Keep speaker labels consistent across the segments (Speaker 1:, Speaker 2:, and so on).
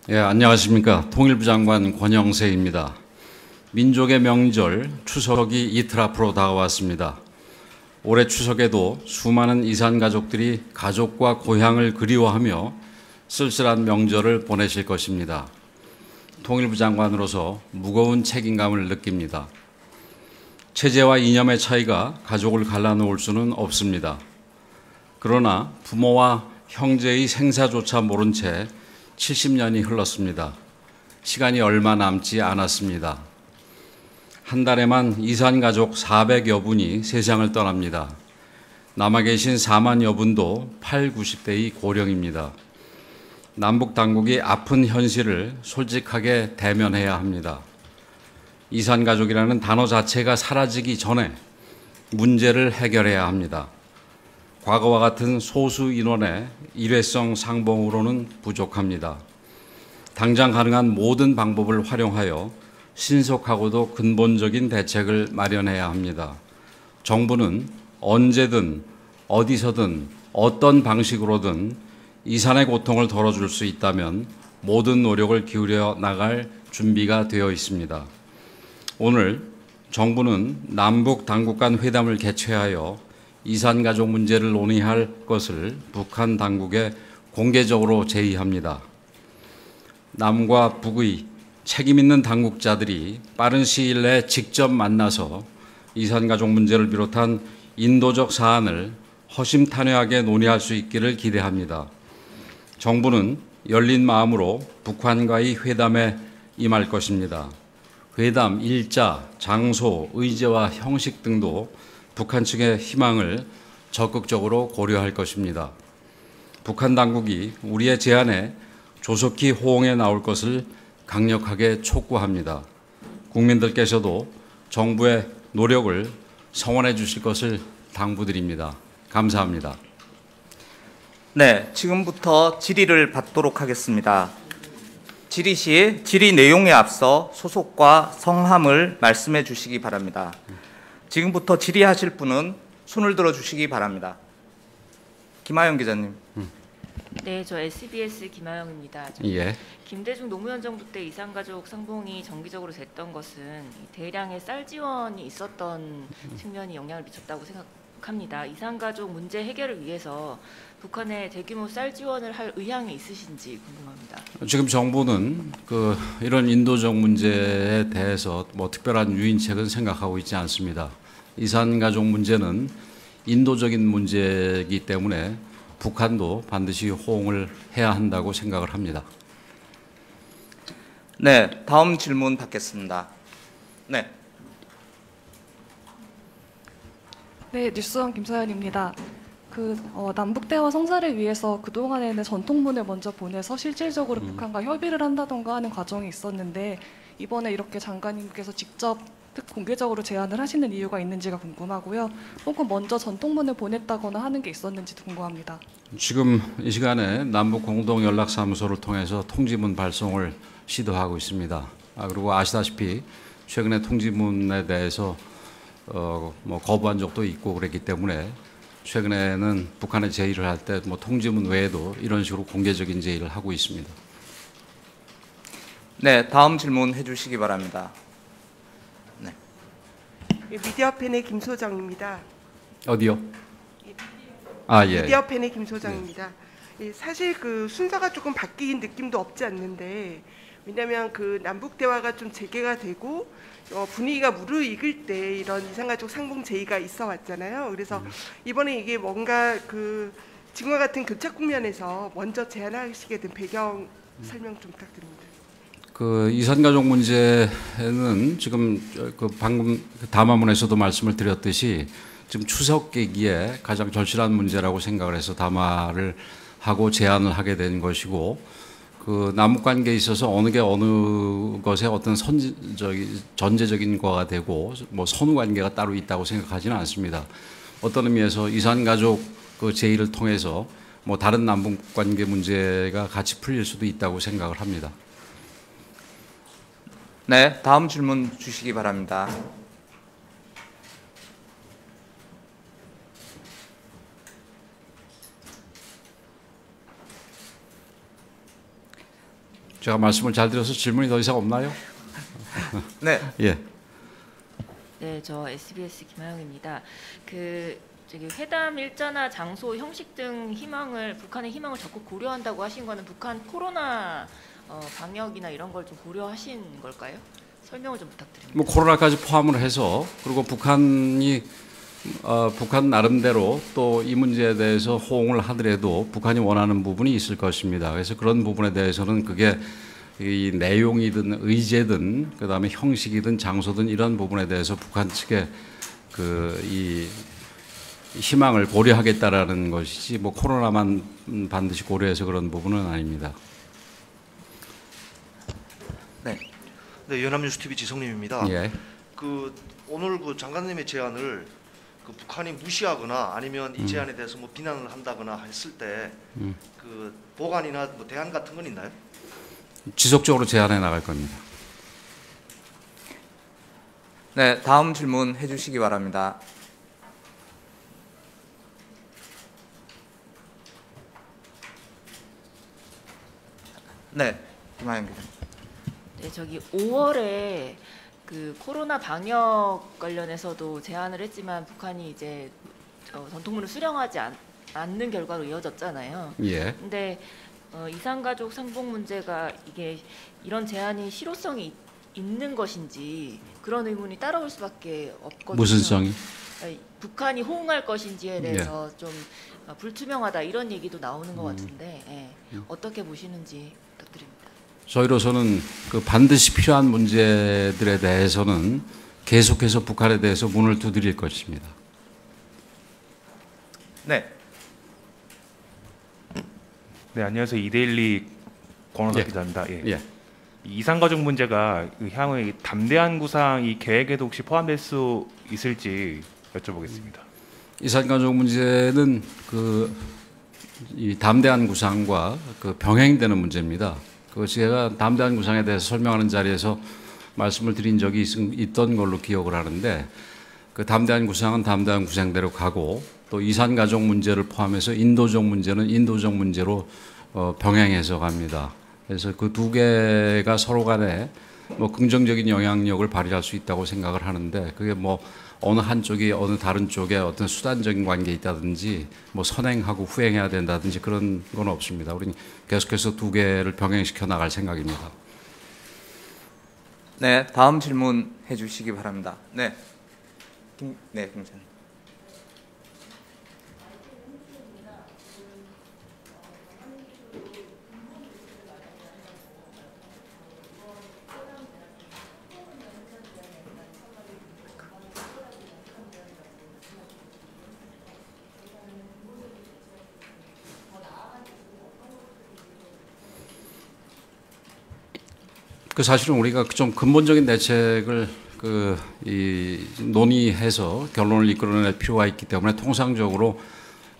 Speaker 1: 예, 안녕하십니까. 통일부 장관 권영세입니다. 민족의 명절 추석이 이틀 앞으로 다가왔습니다. 올해 추석에도 수많은 이산 가족들이 가족과 고향을 그리워하며 쓸쓸한 명절을 보내실 것입니다. 통일부 장관으로서 무거운 책임감을 느낍니다. 체제와 이념의 차이가 가족을 갈라놓을 수는 없습니다. 그러나 부모와 형제의 생사조차 모른 채 70년이 흘렀습니다. 시간이 얼마 남지 않았습니다. 한 달에만 이산가족 400여 분이 세상을 떠납니다. 남아 계신 4만여 분도 8, 90대의 고령입니다. 남북 당국이 아픈 현실을 솔직하게 대면해야 합니다. 이산가족이라는 단어 자체가 사라지기 전에 문제를 해결해야 합니다. 과거와 같은 소수 인원의 일회성 상봉으로는 부족합니다. 당장 가능한 모든 방법을 활용하여 신속하고도 근본적인 대책을 마련해야 합니다. 정부는 언제든 어디서든 어떤 방식으로든 이산의 고통을 덜어줄 수 있다면 모든 노력을 기울여 나갈 준비가 되어 있습니다. 오늘 정부는 남북 당국 간 회담을 개최하여 이산가족 문제를 논의할 것을 북한 당국에 공개적으로 제의합니다. 남과 북의 책임있는 당국자들이 빠른 시일 내에 직접 만나서 이산가족 문제를 비롯한 인도적 사안을 허심탄회하게 논의할 수 있기를 기대합니다. 정부는 열린 마음으로 북한과의 회담에 임할 것입니다. 회담 일자, 장소, 의제와 형식 등도 북한 측의 희망을 적극적으로 고려할 것입니다. 북한 당국이 우리의 제안에 조속히 호응해 나올 것을 강력하게 촉구합니다. 국민들께서도 정부의 노력을 성원해 주실 것을 당부드립니다. 감사합니다.
Speaker 2: 네, 지금부터 질의를 받도록 하겠습니다. 질의 시 질의 내용에 앞서 소속과 성함을 말씀해 주시기 바랍니다. 지금부터 질의하실 분은 손을 들어 주시기 바랍니다. 김하영 기자님.
Speaker 3: 네, 저 SBS 김하영입니다.
Speaker 1: 예.
Speaker 3: 김대중 노무현 정부 때 이산가족 상봉이 정기적으로 됐던 것은 대량의 쌀 지원이 있었던 측면이 영향을 미쳤다고 생각합니다. 이산가족 문제 해결을 위해서 북한에 대규모 쌀 지원을 할 의향이 있으신지 궁금합니다.
Speaker 1: 지금 정부는 이런 인도적 문제에 대해서 특별한 유인책은 생각하고 있지 않습니다. 이산가족 문제는 인도적인 문제이기 때문에 북한도 반드시 호응을 해야 한다고 생각을 합니다.
Speaker 2: 네, 다음 질문 받겠습니다. 네.
Speaker 4: 네, 뉴스원 김서연입니다. 남북 대화 성사를 위해서 그동안에는 전통문을 먼저 보내서 실질적으로 북한과 협의를 한다던가 하는 과정이 있었는데 이번에 이렇게 장관님께서 직접 공개적으로 제안을 하시는 이유가 있는지가 궁금하고요. 혹은 먼저 전통문을 보냈다거나 하는 게 있었는지도 궁금합니다.
Speaker 1: 지금 이 시간에 남북 공동 연락사무소를 통해서 통지문 발송을 시도하고 있습니다. 그리고 아시다시피 최근에 통지문에 대해서 거부한 적도 있고 그랬기 때문에 최근에는 북한에 제의를 할 때 통지문 외에도 이런 식으로 공개적인 제의를 하고 있습니다.
Speaker 2: 네, 다음 질문 해주시기 바랍니다. 네.
Speaker 5: 미디어팬의 김 소장입니다.
Speaker 1: 어디요? 예.
Speaker 5: 미디어팬의 김 소장입니다. 사실 순서가 조금 바뀐 느낌도 없지 않는데 왜냐하면 남북 대화가 좀 재개가 되고 분위기가 무르익을 때 이런 이산가족 상봉 제의가 있어 왔잖아요. 그래서 이번에 이게 뭔가 지금과 같은 교착 국면에서 먼저 제안하시게 된 배경 설명 좀 부탁드립니다.
Speaker 1: 이산가족 문제는 지금 방금 담화문에서도 말씀을 드렸듯이 지금 추석 계기에 가장 절실한 문제라고 생각을 해서 담화를 하고 제안을 하게 된 것이고 남북 관계에 있어서 어느 게 어느 것에 어떤 전제적인 거가 되고 선후 관계가 따로 있다고 생각하지는 않습니다. 어떤 의미에서 이산가족 제의를 통해서 다른 남북 관계 문제가 같이 풀릴 수도 있다고 생각을 합니다.
Speaker 2: 네, 다음 질문 주시기 바랍니다.
Speaker 1: 제가 말씀을 잘 드려서 질문이 더 이상 없나요?
Speaker 2: 네,
Speaker 1: 예.
Speaker 3: 네, 저 SBS 김하영입니다. 저기 회담 일자나 장소, 형식 등 북한의 희망을 적극 고려한다고 하신 거는 북한 코로나 방역이나 이런 걸 좀 고려하신 걸까요? 설명을 좀 부탁드립니다.
Speaker 1: 뭐 코로나까지 포함을 해서 그리고 북한 나름대로 또 이 문제에 대해서 호응을 하더라도 북한이 원하는 부분이 있을 것입니다. 그래서 그런 부분에 대해서는 그게 이 내용이든 의제든 그다음에 형식이든 장소든 이런 부분에 대해서 북한 측의 이 희망을 고려하겠다라는 것이지 뭐 코로나만 반드시 고려해서 그런 부분은 아닙니다.
Speaker 2: 네,
Speaker 6: 네, 연합뉴스 TV 지성님입니다.
Speaker 1: 예.
Speaker 6: 오늘 장관님의 제안을 북한이 무시하거나 아니면 이 제안에 대해서 뭐 비난을 한다거나 했을 때 보관이나 뭐 대안 같은 건 있나요?
Speaker 1: 지속적으로 제안해 나갈 겁니다.
Speaker 2: 네, 다음 질문 해주시기 바랍니다. 네, 김하영 기자.
Speaker 3: 네, 저기 5월에 코로나 방역 관련해서도 제안을 했지만 북한이 이제 전통문을 수령하지 않는 결과로 이어졌잖아요.
Speaker 1: 예.
Speaker 3: 근데 이산가족 상봉 문제가 이런 제안이 실효성이 있는 것인지 그런 의문이 따라올 수밖에 없거든요.
Speaker 1: 무슨 성이?
Speaker 3: 북한이 호응할 것인지에 대해서 좀 불투명하다 이런 얘기도 나오는 것 같은데 어떻게 보시는지 부탁드립니다.
Speaker 1: 저희로서는 반드시 필요한 문제들에 대해서는 계속해서 북한에 대해서 문을 두드릴 것입니다.
Speaker 2: 네,
Speaker 7: 네, 안녕하세요. 이데일리 권원석
Speaker 1: 예.
Speaker 7: 기자입니다. 예.
Speaker 1: 예.
Speaker 7: 이 이산가족 문제가 향후에 담대한 구상 이 계획에도 혹시 포함될 수 있을지 여쭤보겠습니다.
Speaker 1: 이산가족 문제는 이 담대한 구상과 병행되는 문제입니다. 제가 담대한 구상에 대해서 설명하는 자리에서 말씀을 드린 적이 있던 걸로 기억을 하는데 담대한 구상은 담대한 구상대로 가고 또 이산가족 문제를 포함해서 인도적 문제는 인도적 문제로 병행해서 갑니다. 그래서 그 두 개가 서로 간에 뭐 긍정적인 영향력을 발휘할 수 있다고 생각을 하는데 그게 뭐 어느 한쪽이 어느 다른 쪽에 어떤 수단적인 관계에 있다든지 뭐 선행하고 후행해야 된다든지 그런 건 없습니다. 우리는 계속해서 두 개를 병행시켜 나갈 생각입니다.
Speaker 2: 네, 다음 질문 해주시기 바랍니다. 네, 김사님.
Speaker 1: 사실은 우리가 좀 근본적인 대책을 논의해서 결론을 이끌어낼 필요가 있기 때문에 통상적으로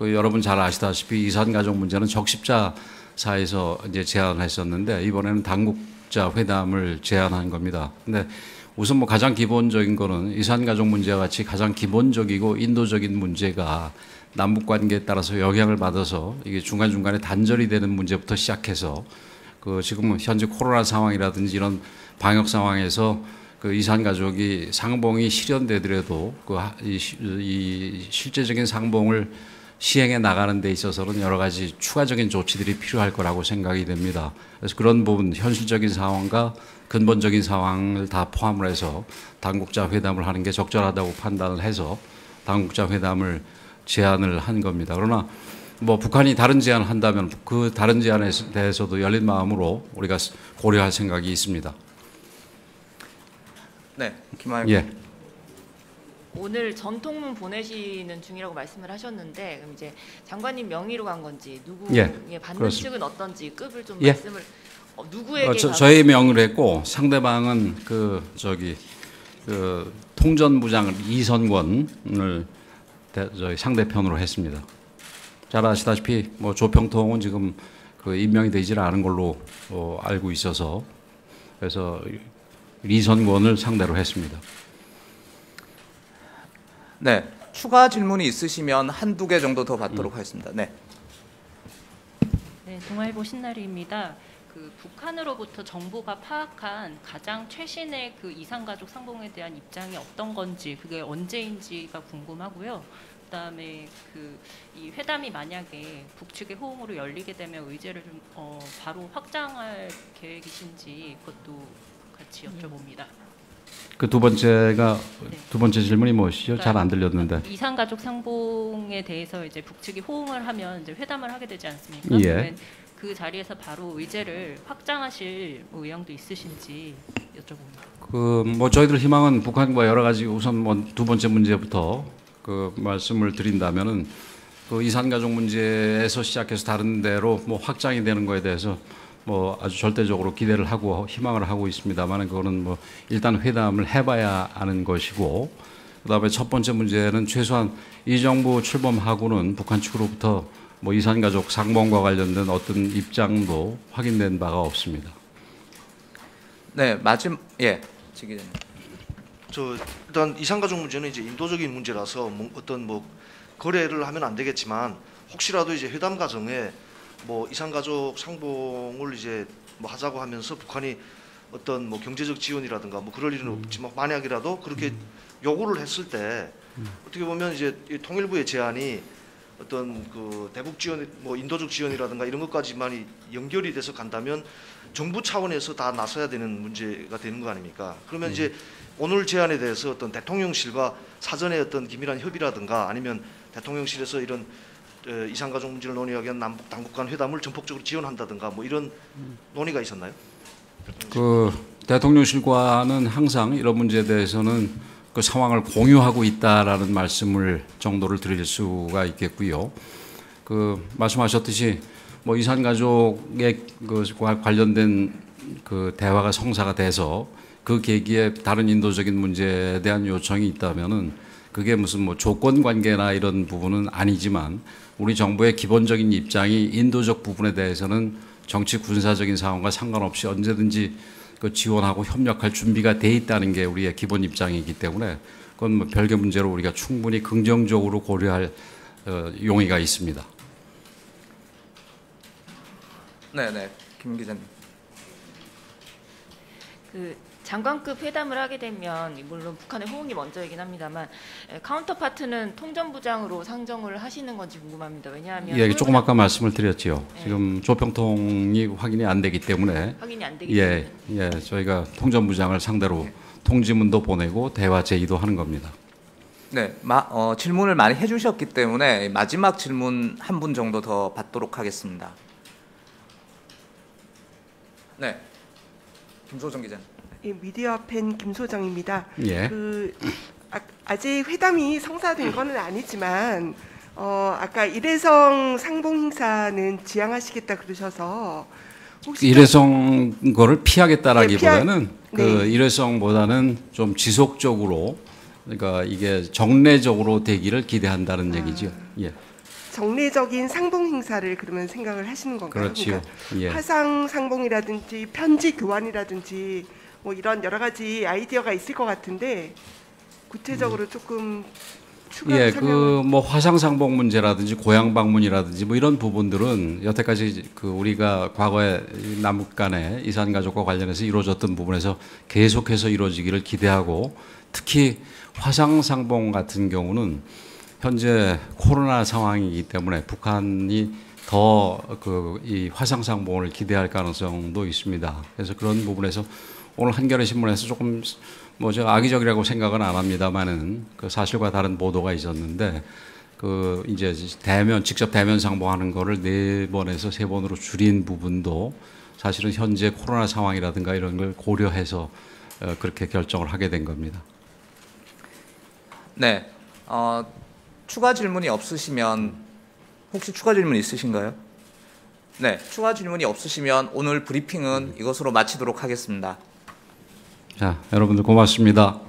Speaker 1: 여러분 잘 아시다시피 이산가족 문제는 적십자사에서 이제 제안했었는데 이번에는 당국자 회담을 제안한 겁니다. 근데 우선 뭐 가장 기본적인 거는 이산가족 문제와 같이 가장 기본적이고 인도적인 문제가 남북 관계에 따라서 영향을 받아서 이게 중간중간에 단절이 되는 문제부터 시작해서 지금 현재 코로나 상황이라든지 이런 방역 상황에서 이산가족이 상봉이 실현되더라도 이 실제적인 상봉을 시행해 나가는 데 있어서는 여러 가지 추가적인 조치들이 필요할 거라고 생각이 됩니다. 그래서 그런 부분 현실적인 상황과 근본적인 상황을 다 포함을 해서 당국자 회담을 하는 게 적절하다고 판단을 해서 당국자 회담을 제안을 한 겁니다. 그러나 뭐 북한이 다른 제안을 한다면 그 다른 제안에 대해서도 열린 마음으로 우리가 고려할 생각이 있습니다.
Speaker 2: 네, 김하영.
Speaker 1: 예.
Speaker 3: 오늘 전통문 보내시는 중이라고 말씀을 하셨는데 그럼 이제 장관님 명의로 간 건지 누구의 받는
Speaker 1: 그렇습니다.
Speaker 3: 측은 어떤지 급을 좀
Speaker 1: 예.
Speaker 3: 말씀을 누구에게
Speaker 1: 저희 명의로 했고 상대방은 통전부장 이선권을 저희 상대편으로 했습니다. 잘 아시다시피 뭐 조평통은 지금 임명이 되질 않은 걸로 알고 있어서 그래서 이선권을 상대로 했습니다.
Speaker 2: 네, 추가 질문이 있으시면 한두 개 정도 더 받도록 하겠습니다. 네.
Speaker 8: 네, 동아일보 신나리입니다. 그 북한으로부터 정부가 파악한 가장 최신의 그 이산가족 상봉에 대한 입장이 어떤 건지 그게 언제인지가 궁금하고요. 그다음에 그 이 회담이 만약에 북측의 호응으로 열리게 되면 의제를 좀 바로 확장할 계획이신지 그것도 같이 여쭤봅니다.
Speaker 1: 그 두 번째가
Speaker 8: 네.
Speaker 1: 두 번째 질문이 무엇이죠? 잘 안 들렸는데.
Speaker 8: 이산가족 상봉에 대해서 이제 북측이 호응을 하면 이제 회담을 하게 되지 않습니까?
Speaker 1: 예.
Speaker 8: 그러면 그 자리에서 바로 의제를 확장하실 뭐 의향도 있으신지 여쭤봅니다.
Speaker 1: 그 뭐 저희들 희망은 북한과 여러 가지 우선 뭐 두 번째 문제부터 그 말씀을 드린다면은 그 이산가족 문제에서 시작해서 다른 데로 뭐 확장이 되는 거에 대해서 뭐 아주 절대적으로 기대를 하고 희망을 하고 있습니다만 그거는 뭐 일단 회담을 해봐야 아는 것이고 그다음에 첫 번째 문제는 최소한 이 정부 출범하고는 북한 측으로부터 뭐 이산가족 상봉과 관련된 어떤 입장도 확인된 바가 없습니다.
Speaker 2: 네, 지 기자님.
Speaker 6: 일단 이산가족 문제는 이제 인도적인 문제라서 어떤 거래를 하면 안 되겠지만 혹시라도 이제 회담 과정에 뭐 이산가족 상봉을 이제 뭐 하자고 하면서 북한이 어떤 뭐 경제적 지원이라든가 뭐 그럴 일은 없지만 만약이라도 그렇게 요구를 했을 때 어떻게 보면 이제 이 통일부의 제안이 어떤 그 대북 지원, 뭐 인도적 지원이라든가 이런 것까지만 연결이 돼서 간다면 정부 차원에서 다 나서야 되는 문제가 되는 거 아닙니까? 그러면 이제 오늘 제안에 대해서 어떤 대통령실과 사전에 어떤 기밀한 협의라든가 아니면 대통령실에서 이런 이산가족 문제를 논의하기 위한 남북 당국 간 회담을 전폭적으로 지원한다든가 뭐 이런 논의가 있었나요?
Speaker 1: 그 대통령실과는 항상 이런 문제에 대해서는 그 상황을 공유하고 있다라는 말씀을 정도를 드릴 수가 있겠고요. 그 말씀하셨듯이 뭐 이산가족에 그 관련된 그 대화가 성사가 돼서 그 계기에 다른 인도적인 문제에 대한 요청이 있다면은 그게 무슨 뭐 조건 관계나 이런 부분은 아니지만 우리 정부의 기본적인 입장이 인도적 부분에 대해서는 정치 군사적인 상황과 상관없이 언제든지 그 지원하고 협력할 준비가 돼 있다는 게 우리의 기본 입장이기 때문에 그건 뭐 별개 문제로 우리가 충분히 긍정적으로 고려할 용의가 있습니다.
Speaker 2: 네, 김 기자님.
Speaker 3: 그 장관급 회담을 하게 되면 물론 북한의 호응이 먼저이긴 합니다만 카운터파트는 통전부장으로 상정을 하시는 건지 궁금합니다. 왜냐하면
Speaker 1: 예, 조금 아까 말씀을 드렸지요. 네. 지금 조평통이 확인이 안 되기 때문에
Speaker 3: 확인이 안 되기 때문에
Speaker 1: 예, 저희가 통전부장을 상대로 통지문도 보내고 대화 제의도 하는 겁니다.
Speaker 2: 네, 질문을 많이 해주셨기 때문에 마지막 질문 한 분 정도 더 받도록 하겠습니다. 네, 김소정 기자님.
Speaker 5: 예, 미디어 팬 김소정입니다.
Speaker 1: 예.
Speaker 5: 아직 회담이 성사된 것은 아니지만 아까 일회성 상봉 행사는 지향하시겠다 그러셔서 혹시
Speaker 1: 일회성 거를 피하겠다라기보다는
Speaker 5: 네,
Speaker 1: 그 일회성보다는 좀 지속적으로 그러니까 이게 정례적으로 되기를 기대한다는 얘기죠. 예.
Speaker 5: 정례적인 상봉 행사를 그러면 생각을 하시는 건가요?
Speaker 1: 그렇지요.
Speaker 5: 그러니까
Speaker 1: 예.
Speaker 5: 화상 상봉이라든지 편지 교환이라든지 뭐 이런 여러 가지 아이디어가 있을 것 같은데 구체적으로 조금 추가
Speaker 1: 예,
Speaker 5: 설명을.
Speaker 1: 그 뭐 화상상봉 문제라든지 고향 방문이라든지 뭐 이런 부분들은 여태까지 그 우리가 과거에 남북 간의 이산 가족과 관련해서 이루어졌던 부분에서 계속해서 이루어지기를 기대하고 특히 화상상봉 같은 경우는 현재 코로나 상황이기 때문에 북한이 더 그 이 화상상봉을 기대할 가능성도 있습니다. 그래서 그런 부분에서 오늘 한겨레 신문에서 조금 뭐 제가 악의적이라고 생각은 안 합니다만은 그 사실과 다른 보도가 있었는데 그 이제 직접 대면 상봉하는 거를 4번에서 3번으로 줄인 부분도 사실은 현재 코로나 상황이라든가 이런 걸 고려해서 그렇게 결정을 하게 된 겁니다.
Speaker 2: 네, 추가 질문이 없으시면 혹시 추가 질문 있으신가요? 네, 추가 질문이 없으시면 오늘 브리핑은 이것으로 마치도록 하겠습니다.
Speaker 1: 자, 여러분들 고맙습니다.